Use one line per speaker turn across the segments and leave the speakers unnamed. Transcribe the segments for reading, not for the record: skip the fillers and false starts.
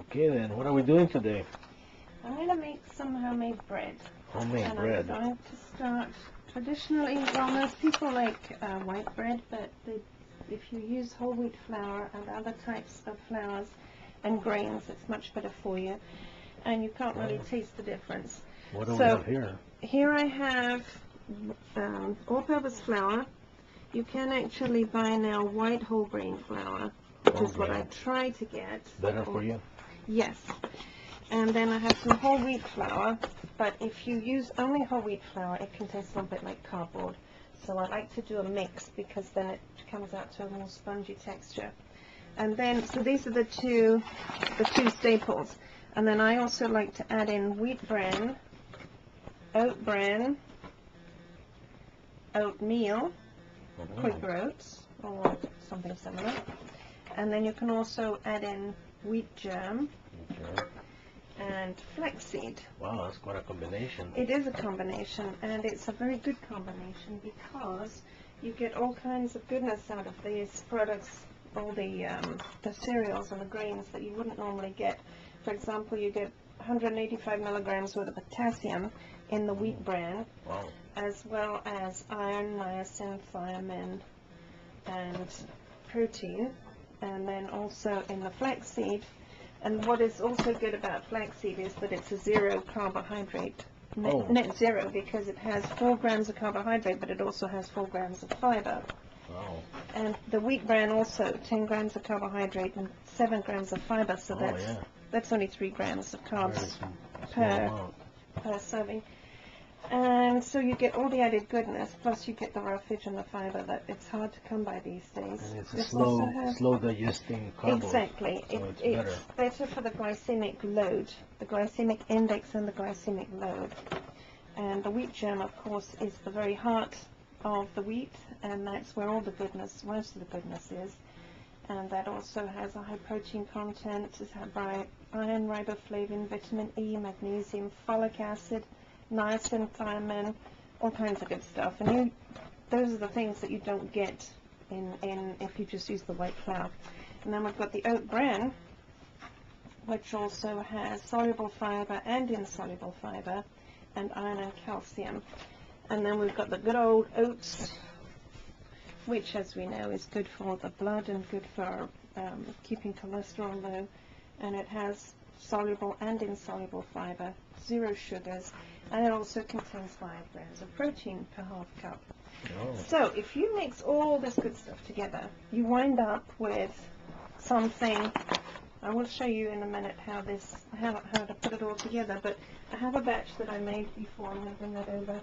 Okay then, what are we doing today?
I'm going to make some homemade bread.
Homemade bread.
I'm going to start traditionally. Well, most people like white bread, but if you use whole wheat flour and other types of flours and grains, it's much better for you, and you can't really taste the difference.
What do we have here?
Here I have all-purpose flour. You can actually buy now white whole grain flour, which is what I try to get.
Better for you?
Yes. And then I have some whole wheat flour, but if you use only whole wheat flour, it can taste a little bit like cardboard. So I like to do a mix because then it comes out to a more spongy texture. And then, so these are the two staples. And then I also like to add in wheat bran, oat bran, oatmeal, Quaker oats, or something similar. And then you can also add in wheat germ and flaxseed.
Wow, that's quite a combination.
It is a combination, and it's a very good combination because you get all kinds of goodness out of these products, all the cereals and the grains that you wouldn't normally get. For example, you get 185 milligrams worth of potassium in the wheat bran, as well as iron, niacin, thiamine, and protein, and then also in the flaxseed. And what is also good about flaxseed is that it's a zero carbohydrate, net zero, because it has 4 grams of carbohydrate, but it also has 4 grams of fiber.
Wow.
And the wheat bran also 10 grams of carbohydrate and 7 grams of fiber, so that's only 3 grams of carbs per serving. And so you get all the added goodness, plus you get the roughage and the fiber that it's hard to come by these days.
And it's a slow digesting carbohydrate.
Exactly.
So it's
better for the glycemic load, the glycemic index and the glycemic load. And the wheat germ, of course, is the very heart of the wheat, and that's where all the goodness, most of the goodness is. And that also has a high protein content. It has iron, riboflavin, vitamin E, magnesium, folic acid, niacin, thiamine, all kinds of good stuff. And those are the things that you don't get in if you just use the white flour. And then we've got the oat bran, which also has soluble fiber and insoluble fiber, and iron and calcium. And then we've got the good old oats, which, as we know, is good for the blood and good for keeping cholesterol low. And it has soluble and insoluble fiber, 0 sugars, and it also contains 5 grams of protein per half cup. So if you mix all this good stuff together, you wind up with something. I will show you in a minute how to put it all together, but I have a batch that I made before. I'm going to bring that over.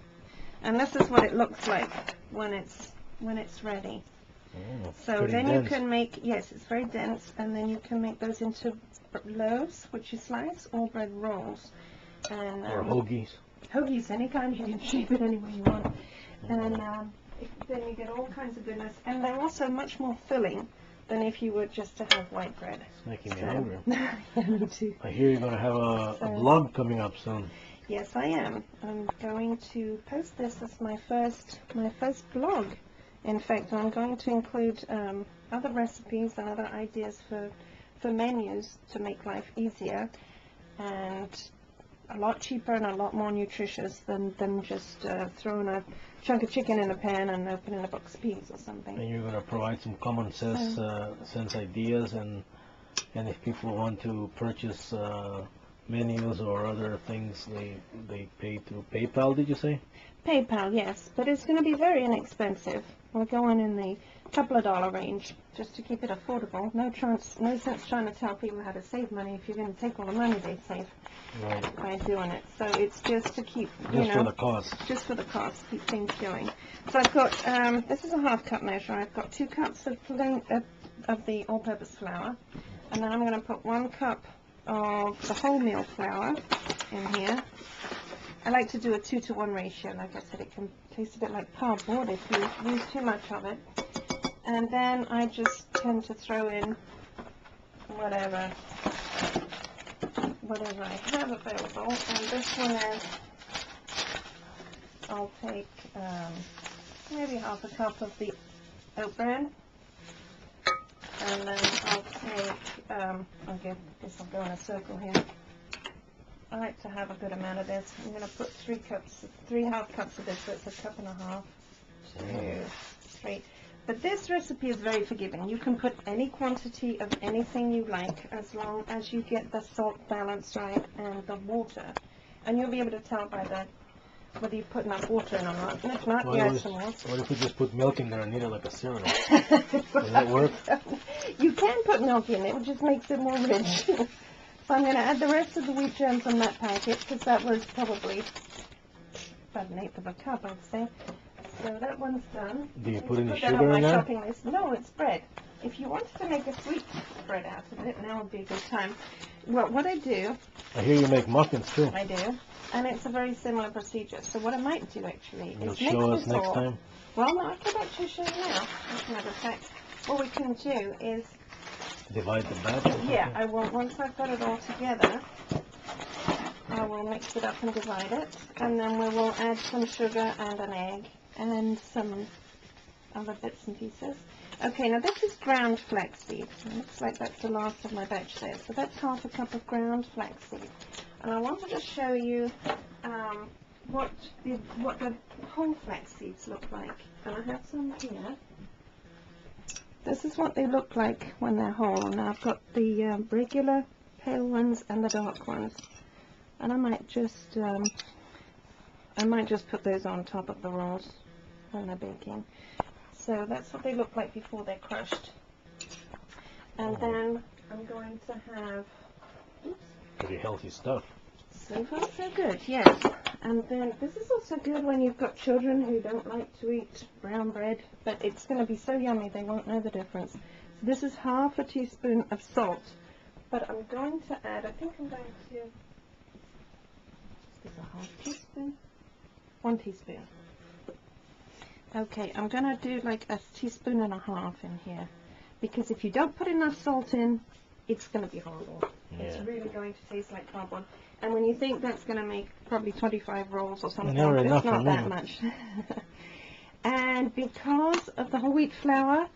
And this is what it looks like when it's ready. So then you can make, yes, it's very dense, and then you can make those into loaves, which you slice, or bread rolls. And,
or hoagies.
Hoagies, any kind. You can shape it any way you want. And then you get all kinds of goodness. And they're also much more filling than if you were just to have white bread.
It's making me hungry.
Yeah, me too.
I hear you're going to have a blog coming up soon.
Yes, I am. I'm going to post this as my first blog. In fact, I'm going to include other recipes and other ideas for menus to make life easier and a lot cheaper and a lot more nutritious than just throwing a chunk of chicken in a pan and opening a box of peas or something.
And you're going to provide some common sense ideas, and if people want to purchase menus or other things, they pay through PayPal, did you say?
PayPal, yes, but it's going to be very inexpensive. We're going in the couple of dollar range just to keep it affordable. No sense trying to tell people how to save money if you're going to take all the money they save by doing it. So it's just to keep,
for the cost.
Just for the cost, keep things going. So I've got, this is a half cup measure. I've got 2 cups of the all-purpose flour, and then I'm going to put 1 cup of the wholemeal flour in here. I like to do a 2-to-1 ratio. Like I said, it can taste a bit like cardboard if you use too much of it. And then I just tend to throw in whatever I have available. And this one is, I'll take maybe half a cup of the oat bran. And then I'll take, I'll go in a circle here. I like to have a good amount of this. I'm going to put 3 half cups of this, so it's a cup and a half. 2, 3. But this recipe is very forgiving. You can put any quantity of anything you like as long as you get the salt balance right and the water. And you'll be able to tell by that whether you put enough water in or not. And if not, you add some more.
What if we just put milk in there and eat it like a cereal? Does that work?
You can put milk in it just makes it more rich. So I'm going to add the rest of the wheat germs on that packet, because that was probably about 1/8 of a cup, I'd say. So that one's done.
Do you put any
that
sugar
on my
in there?
shopping list. No, it's bread. If you wanted to make a sweet bread out of it, now would be a good time. Well, what I do...
I hear you make muffins too.
I do. And it's a very similar procedure. So what I might do, actually,
You'll
is
show
mix
us
this
next
all.
time?
Well, no, I could actually show you now. As a matter of fact, what we can do is...
Divide the batch or something?
Yeah, I will. Once I've got it all together, I will mix it up and divide it, and then we will add some sugar and an egg and some other bits and pieces. Okay, now this is ground flaxseed. It looks like that's the last of my batch there. So that's half a cup of ground flaxseed. And I wanted to show you what the whole flax seeds look like. And I have some here. This is what they look like when they're whole. Now I've got the regular pale ones and the dark ones, and I might just put those on top of the rolls when they're baking. So that's what they look like before they're crushed. And then I'm going to have,
Pretty healthy stuff.
so far so good, yes. And then this is also good when you've got children who don't like to eat brown bread, but it's going to be so yummy they won't know the difference. So this is half a teaspoon of salt, but I'm going to add, I think I'm going to, is this a half teaspoon? 1 teaspoon. Okay, I'm going to do like a teaspoon and a half in here, because if you don't put enough salt in, it's going to be horrible.
Yeah.
It's really going to taste like cardboard. And when you think that's going to make probably 25 rolls or something,
Never
it's
enough
not
for
that
me.
much. And because of the whole wheat flour,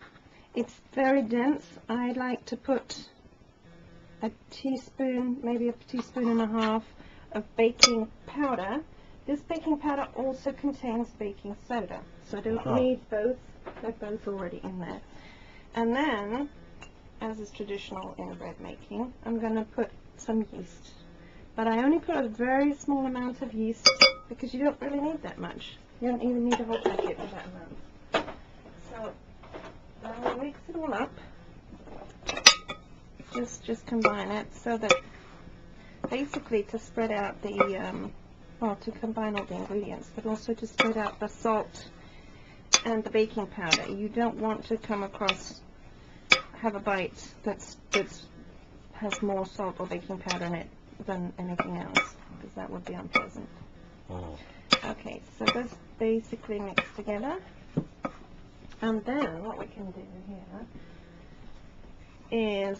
it's very dense. I like to put a teaspoon, maybe a teaspoon and a half of baking powder. This baking powder also contains baking soda, so I don't need both. They're both already in there. And then, as is traditional in bread making, I'm going to put some yeast. But I only put a very small amount of yeast because you don't really need that much. You don't even need a whole packet of that amount. So I will mix it all up. Just combine it so that basically to spread out the well, to combine all the ingredients, but also to spread out the salt and the baking powder. You don't want to come across, have a bite that's has more salt or baking powder in it than anything else, because that would be unpleasant.
Oh.
Okay, so those basically mix together, and then what we can do here is